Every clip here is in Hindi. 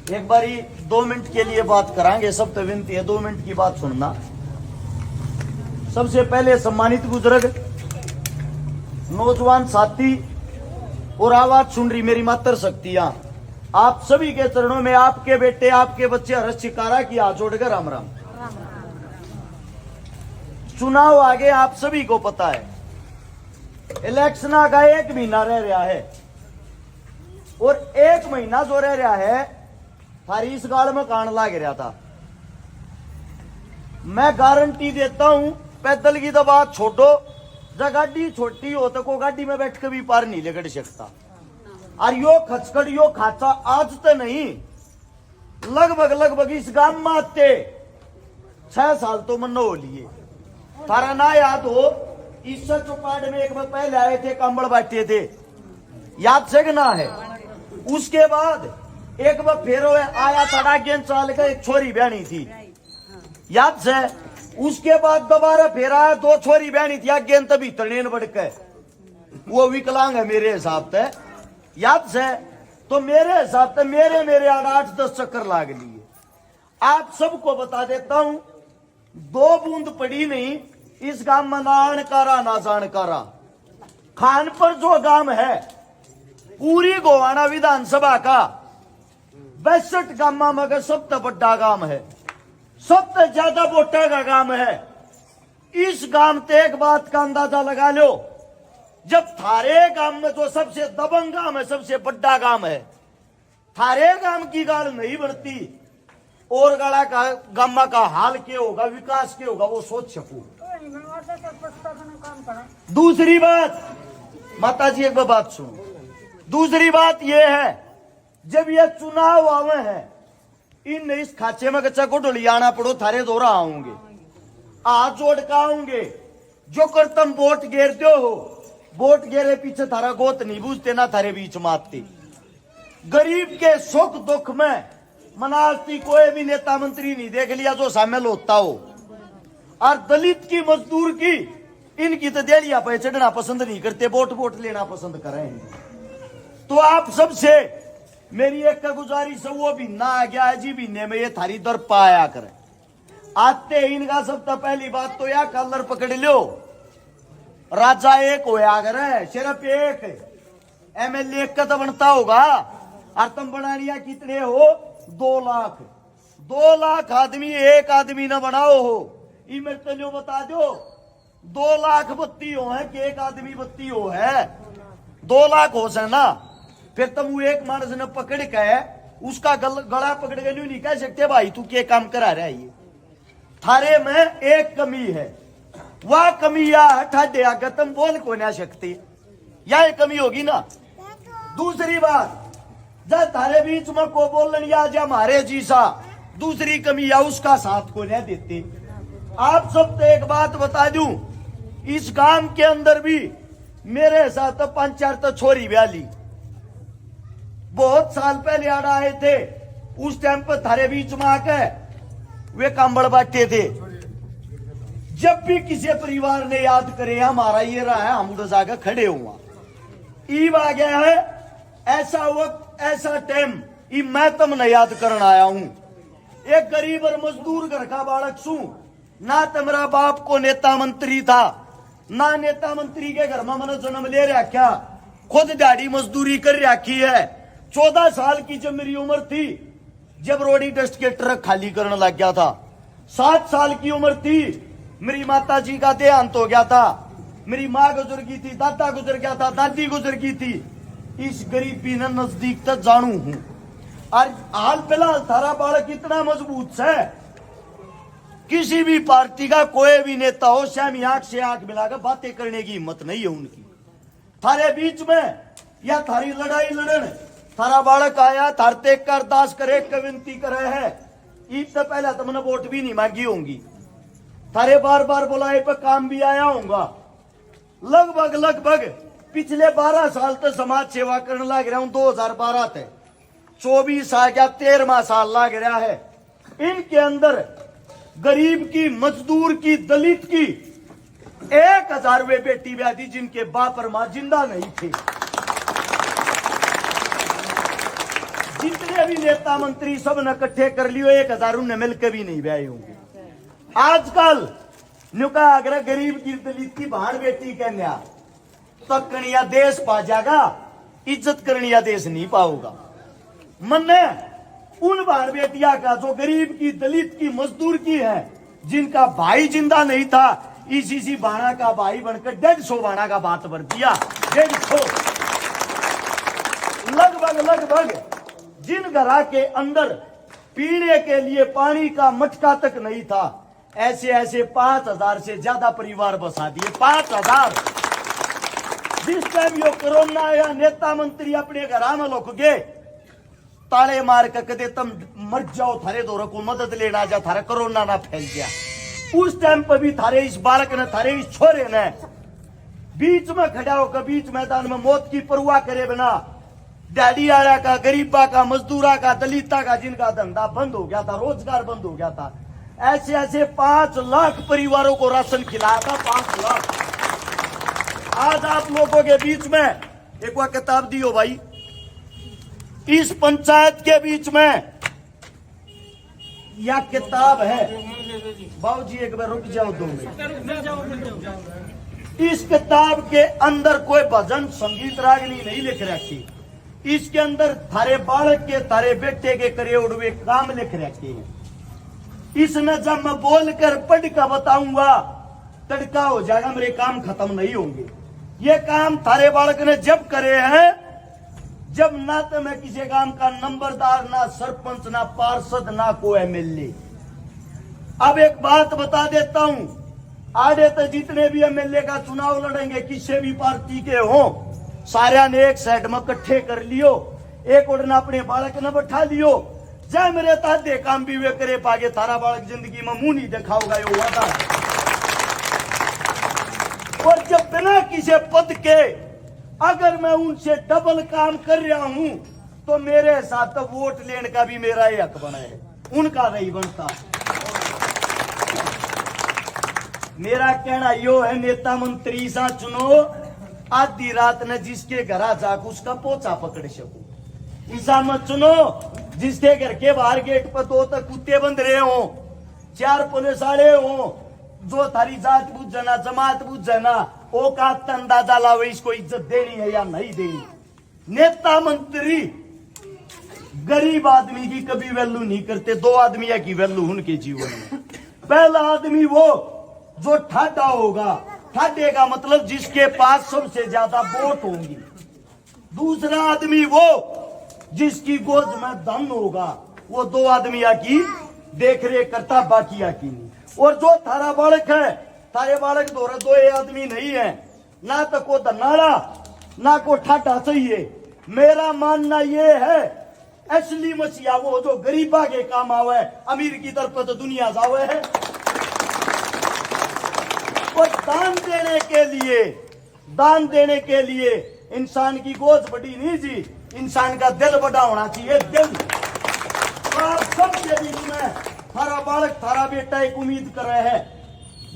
एक बारी 2 मिनट के लिए बात करांगे, सब तो विनती है 2 मिनट की बात सुनना। सबसे पहले सम्मानित बुजुर्ग, नौजवान साथी और आवाज सुन रही मेरी मातर शक्तियां, आप सभी के चरणों में आपके बेटे आपके बच्चे हर्ष शिकारा की हाथ जोड़कर राम राम। चुनाव आगे आप सभी को पता है, इलेक्शन का 1 महीना रह रहा है और 1 महीना जो रह रहा है थारी इस गाल में कान लाग रहा था। मैं गारंटी देता हूं, पैदल की तो बात छोड़ो, जब गाड़ी छोटी हो तो को गाड़ी में बैठ के भी पार नहीं लेकर सकता। और यो खचकड़ यो खाचा आज तो नहीं, लगभग इस गांव में आते 6 साल तो मन हो लिए। तारा ना याद हो, ईश्वर चौपाट में एक बार पहले आए थे, कंबल बांटे थे, याद से ना है। उसके बाद एक बार फेरो आया था, 11 साल का एक छोरी बहनी थी, याद से। उसके बाद दोबारा फेर आया, 2 छोरी बहनी थी, गेंद तभी तड़ेन बढ़ के, वो विकलांग है मेरे हिसाब से, याद से। तो मेरे हिसाब से मेरे 8-10 चक्कर लाग लिए। आप सबको बता देता हूं, 2 बूंद पड़ी नहीं इस गांव में, ना अणकारा ना जानकारा। खानपुर जो गांव है पूरी गोवाना विधानसभा का 62 गांव में सबसे बड़ा गांव है, सबसे ज्यादा वोटा का गांव है। इस गांव से एक बात का अंदाजा लगा लो, जब थारे गांव में जो सबसे दबंग गांव है, सबसे बड़ा गांव है, थारे गांव की गाल नहीं बढ़ती और गला का गांव का हाल क्या होगा, विकास क्या होगा, वो सोच सकूं। दूसरी बात, माता जी एक बात सुनो, दूसरी बात यह है, जब ये चुनाव आवे हैं, इन इस खाचे में कच्चा को डोलियाना पड़ो, थारे दौरा आऊंगे, हाथ जोड़ का आऊंगे। जो कर तुम वोट घेरते हो, वोट घेरे पीछे थारा गोत नहीं बूझते, ना थारे बीच मारते। गरीब के सुख दुख में मनाती कोई भी नेता मंत्री नहीं देख लिया जो शामिल होता हो। और दलित की मजदूर की इनकी तो देलिया पे चढ़ना पसंद नहीं करते, वोट लेना पसंद करेंगे। तो आप सबसे मेरी एक गुजारिश है, वो भी ना आ गया है जी, महीने में ये थारी दर पाया करे। आते इनका सबसे पहली बात तो या कलर पकड़ लो, राजा एक होया करे, सिर्फ एक एमएलए एक का तो बनता होगा, और तुम बनानिया कितने हो, 2 लाख। 2 लाख आदमी एक आदमी न बनाओ हो, इमें तो बता दो 2 लाख बत्ती हो है कि एक आदमी बत्ती हो है, 2 लाख हो से ना। फिर तुम एक मानस ने पकड़ के उसका गला पकड़ के नहीं कह सकते भाई तू क्या काम करा रहा है। ये थारे में एक कमी है, वह कमी या ठाडे आगे तुम बोल को नहीं सकते, या कमी होगी ना। दूसरी बात, जब थारे बीच में को बोलन या जा हमारे जीसा, दूसरी कमी या उसका साथ को नहीं देते। आप सब तो एक बात बता दूं, इस गांव के अंदर भी मेरे साथ तो 5-4 तो छोरी ब्याली बहुत साल पहले आड़ आए थे, उस टाइम पर थारे बीच में आके वे कंबल बांटे थे। जब भी किसी परिवार ने याद करे हमारा ये रहा है, हम उधर जाकर खड़े हुआ। ईब आ गया है ऐसा वक्त, ऐसा टाइम, मैं तुमने याद करना आया हूं। एक गरीब और मजदूर घर का बालक सू, ना तुम्हारा बाप को नेता मंत्री था, ना नेता मंत्री के घर में मैंने जन्म ले रखा, खुद दिहाड़ी मजदूरी कर रखी है। 14 साल की जब मेरी उम्र थी, जब रोडी डस्ट के ट्रक खाली करने लग गया था। 7 साल की उम्र थी, मेरी माता जी का देहांत हो गया था, मेरी माँ गुजर गई थी, दादा गुजर गया था, दादी गुजर गई थी। इस गरीबी ने नजदीक तक जानू हूं। और हाल फिलहाल थारा बालक इतना मजबूत है, किसी भी पार्टी का कोई भी नेता हो, शामी आंख से आंख मिलाकर बातें करने की हिम्मत नहीं है उनकी। थारे बीच में या थारी लड़ाई लड़न थारा बालक आया, थारते कर अरदास करे, विनती करे है, इससे पहले तुमने वोट भी नहीं मांगी होंगी, थारे बार बार बुलाए पर काम भी आया होगा। लगभग पिछले 12 साल तक समाज सेवा करने लग रहा हूं, 2012 तक 24 साल या 13वां साल लग रहा है। इनके अंदर गरीब की, मजदूर की, दलित की 1000 वे बेटी ब्याह थी जिनके बाप और मां जिंदा नहीं थे। जितने जितने भी नेता मंत्री सब ने इकट्ठे कर लियो 1000 उन्हें मिलकर भी नहीं ब्याह होंगे। आजकल नुका अगर गरीब की दलित की बहन बेटी कन्या तकनिया देश पा जाएगा, इज्जत करनिया देश नहीं पाओगा। मन्ने उन बहन बेटिया का जो गरीब की दलित की मजदूर की है, जिनका भाई जिंदा नहीं था, इसी बाणा का भाई बनकर 150 बाणा का बात भर दिया। 150 लगभग जिन घरा के अंदर पीने के लिए पानी का मटका तक नहीं था, ऐसे 5000 से ज्यादा परिवार बसा दिए। 5000। जिस टाइम यो कोरोना या नेता मंत्री अपने घरा में लोग गए ताले मार कर कदे तुम मर जाओ, थारे दौर को मदद लेना जा, थारा कोरोना ना फैल गया। उस टाइम पर भी थारे इस बालक ने, थारे इस छोरे ने बीच में खड़ा होकर बीच मैदान में मौत की परवाह करे बिना डैडी आया का, गरीबा का, मजदूरा का, दलिता का, जिनका धंधा बंद हो गया था, रोजगार बंद हो गया था, ऐसे 5 लाख परिवारों को राशन खिलाया था। 5 लाख। आज आप लोगों के बीच में एक बार किताब दियो भाई, इस पंचायत के बीच में यह किताब है। बाबूजी एक बार रुक जाओ 2 मिनट। इस किताब के अंदर कोई भजन संगीत रागनी नहीं लिख रखी। इसके अंदर थारे बालक के, थारे बेटे के करे उड़वे काम लिख रखे हैं। इसने जब मैं बोलकर पढ़ कर बताऊंगा तड़का हो जाएगा, मेरे काम खत्म नहीं होंगे। ये काम थारे बालक ने जब करे हैं जब ना तो मैं किसी काम का नंबरदार, ना सरपंच, ना पार्षद, ना कोई एमएलए। अब एक बात बता देता हूं, आगे तो जितने भी एमएलए का चुनाव लड़ेंगे किसी भी पार्टी के हो, सारे ने एक साइड में इकट्ठे कर लियो, एक उड़ना अपने बालक ने बैठा लियो, जय मेरे तादे काम भी वे करे पागे, थारा बालक जिंदगी में मुंह नहीं दिखाओगा, ये वादा। और जब बिना किसी पद के अगर मैं उनसे डबल काम कर रहा हूं तो मेरे साथ तो वोट लेने का भी मेरा ही हक बना है, उनका नहीं बनता। मेरा कहना यो है, नेता मंत्री सा चुनो, आधी रात ने जिसके घर जाकर उसका पोछा पकड़ सकूं। ऐसा मत चुनो जिसके घर के बाहर गेट पर 2 तक कुत्ते बंद रहे हो, 4 पुलिस वाले हो, जो थारी जात बुझ जाना, जमात बुझ जाना, औकात अंदाजा लावे इसको इज्जत देनी है या नहीं देनी। नेता मंत्री गरीब आदमी की कभी वैल्यू नहीं करते। 2 आदमी की वैल्यू उनके जीवन में। पहला आदमी वो जो ठाडा होगा, ठाडे का मतलब जिसके पास सबसे ज्यादा वोट होंगी। दूसरा आदमी वो जिसकी गोद में धन होगा, वो 2 आदमिया की देख रेख करता, बाकिया की नहीं। और जो थारा बालक है, थारे बालक दौरा 2 आदमी नहीं है, ना तो को धनाड़ा ना को ठाटा चाहिए। मेरा मानना ये है, असली मसीहा वो जो गरीबा के काम आवे, अमीर की तरफ तो दुनिया जावे है। और दान देने के लिए इंसान की गोद बड़ी नहीं जी, इंसान का दिल बड़ा होना चाहिए। दिल सबके बीच में थारा बालक, थारा बेटा एक उम्मीद कर रहे हैं,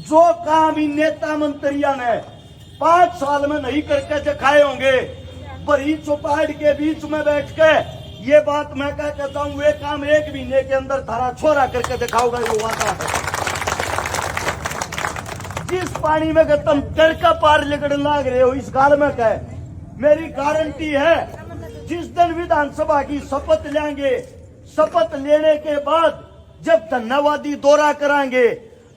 जो काम इन नेता मंत्रियों ने 5 साल में नहीं करके दिखाए होंगे, बड़ी चौपाट के बीच में बैठ के ये बात मैं क्या कहता हूं, वे काम 1 महीने के अंदर थारा छोरा करके दिखाओगा, ये वादा है। जिस पानी में तुम तर का पार लिकड़ लाग रहे हो, इस काल में क्या मेरी गारंटी है, जिस दिन विधानसभा की शपथ लेंगे, शपथ लेने के बाद जब धन्यवादी दौरा कराएंगे,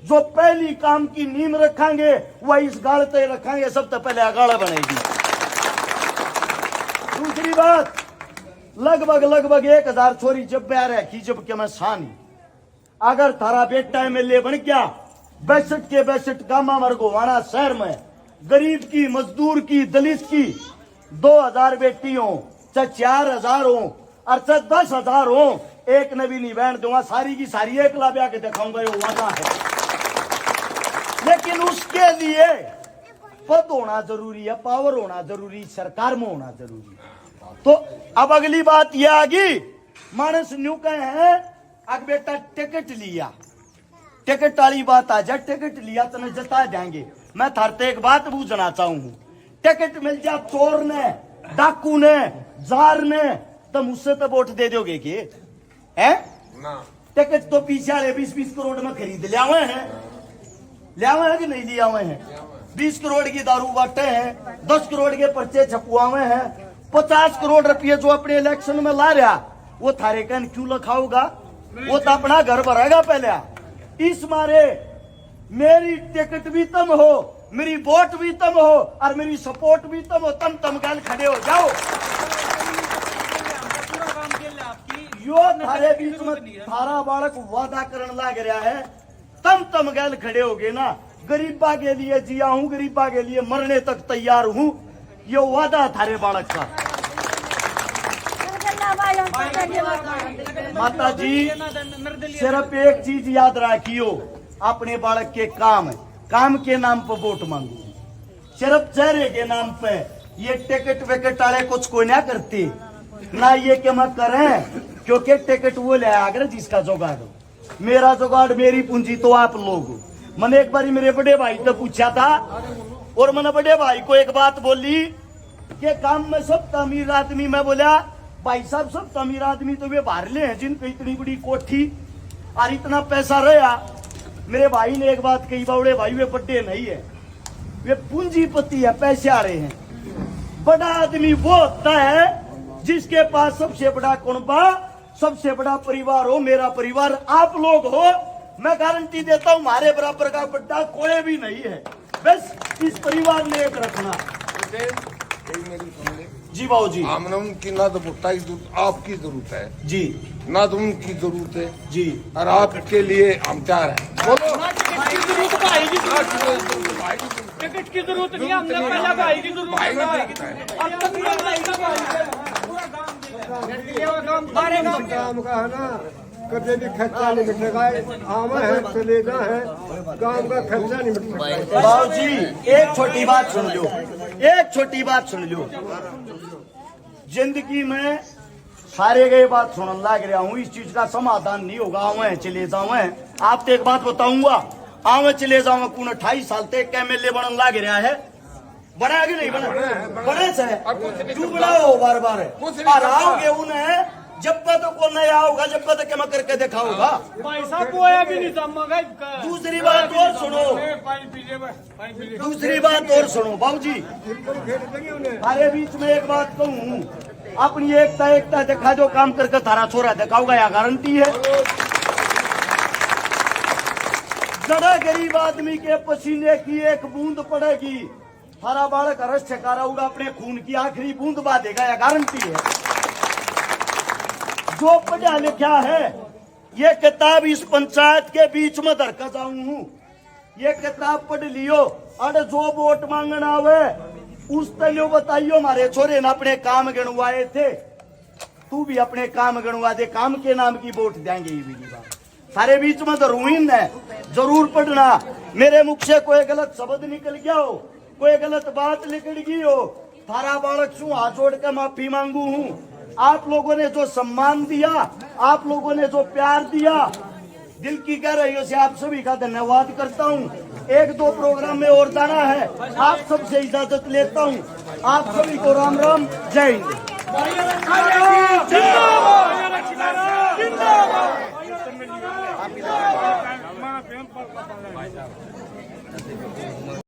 जो पहली काम की नींव रखेंगे वह इस गाड़ तय रखेंगे, सबसे पहले अगाड़ा बनेगी। दूसरी बात, लगभग 1000 छोरी जब ब्याह रखी, जब के मैं सानी, अगर थारा बेटा एमएलए बन गया, 62 के 62 गामा मरगोवाना शहर में गरीब की, मजदूर की, दलित की 2000 बेटी हो, चाहे 4000 हो और चाहे 10,000 हो, एक ने भी नहीं बहन दूंगा, सारी की सारी एक लाभ आके दिखाऊंगा, ये वादा है। लेकिन उसके लिए पद होना जरूरी है, पावर होना जरूरी, सरकार में होना जरूरी। तो अब अगली बात यह आ गई, मानस न्यू कहे हैं, अब बेटा टिकट लिया, टिकट वाली बात आ जाए, टिकट लिया तो न जता देंगे। मैं थारते एक बात पूछना चाहूँ, टिकट मिल जाए चोर ने, डाकू ने, जार ने, तुम उससे तो वोट दे दोगे कि है ना टिकट तो पीछे वाले 20-20 करोड़ में खरीद ले आवे हैं कि नहीं ले आवे हैं 20 करोड़ की दारू बांटे हैं 10 करोड़ के पर्चे छपवावे हैं 50 करोड़ रुपये जो अपने इलेक्शन में ला रहा वो थारे कन क्यों लखाऊगा वो तो अपना घर भरेगा पहले इस मारे मेरी टिकट भी तुम हो मेरी वोट भी तुम हो और मेरी सपोर्ट भी तुम हो तुम गल खड़े हो जाओ यो थारे बीच में थारा बालक वादा करने लग रहा है तुम गल खड़े होगे ना गरीबा के लिए जिया हूं गरीबा के लिए मरने तक तैयार हूं ये वादा थारे बालक का माता जी सिर्फ एक चीज याद रखियो अपने बालक के काम के नाम पर वोट मांगो सिर्फ चेहरे के नाम पे ये टिकट विकेट वाले कुछ को ना करते ना ये कि मैं करें क्योंकि टिकट वो ले आकर जिसका जुगाड़ हो मेरा जुगाड़ मेरी पूंजी तो आप लोग मैंने एक बार मेरे बड़े भाई तो पूछा था और मैंने बड़े भाई को एक बात बोली कि काम में सब अमीर आदमी मैं बोला भाई साहब सब अमीर आदमी तो वे बाहरले हैं जिनको इतनी बड़ी कोठी और इतना पैसा रहा मेरे भाई ने एक बात कही बावड़े भाई वे बड़े नहीं है वे पूंजीपति है पैसे आ रहे हैं बड़ा आदमी वो होता है जिसके पास सबसे बड़ा कुनबा सबसे बड़ा परिवार हो मेरा परिवार आप लोग हो मैं गारंटी देता हूं हमारे बराबर का बड़ा कोई भी नहीं है बस इस परिवार ने एक रखना जी बाबू जी हमने उनकी ना तो भुट्टा की जरूरत आपकी जरूरत है जी ना तो उनकी जरूरत है जी और आपके लिए हम तैयार हैं बोलो टिकट की जरूरत नहीं हमने पहले भाई की जरूरत काम का है ना कभी भी खर्चा नहीं मिटेगा आवा है चलेगा है काम का खर्चा नहीं मिटेगा बाबू जी एक छोटी बात सुन लो एक छोटी बात सुन लो जिंदगी में सारे गए बात सुनने लग रहा हूँ इस चीज का समाधान नहीं होगा आवे चले जावे आपको एक बात बताऊंगा आवे चले जाऊंगा कौन 28 साल तक एमएलए बनने लग रहा है बड़ा कि नहीं बना बड़े से तू बड़ा हो बार बार और आओगे उन्हें जब तक तो कौन नया होगा जब तक मैं करके दिखाऊंगा पैसा पोया भी नहीं जमागा दूसरी बात और सुनो दूसरी बात और सुनो बाबूजी हमारे बीच में एक बात कहूँ अपनी एकता दिखा जो काम करके थारा छोरा दिखाऊंगा या गारंटी है जड़ा गरीब आदमी के पसीने की एक बूंद पड़ेगी हरा बालक रस छकारा उड़ा अपने खून की आखिरी बूंद बांधेगा या गारंटी है जो पढ़ा लिखा है ये किताब इस पंचायत के बीच में धरका जाऊं हूँ ये किताब पढ़ लियो अरे जो वोट मांगना आवे उस तलियो बताइयो हमारे छोरे ने अपने काम गणवाए थे तू भी अपने काम गणवा दे काम के नाम की वोट देंगे ये भी बात सारे बीच में तो रूहीन है जरूर पढ़ना मेरे मुख से कोई गलत शब्द निकल गया हो कोई गलत बात निकल गई हो थारा बालक सु हाथ जोड़ के माफी मांगू हूँ आप लोगों ने जो सम्मान दिया आप लोगों ने जो प्यार दिया दिल की कह रही हो से आप सभी का धन्यवाद करता हूँ 1-2 प्रोग्राम में और जाना है आप सबसे इजाजत लेता हूँ आप सभी को राम राम जय हिंद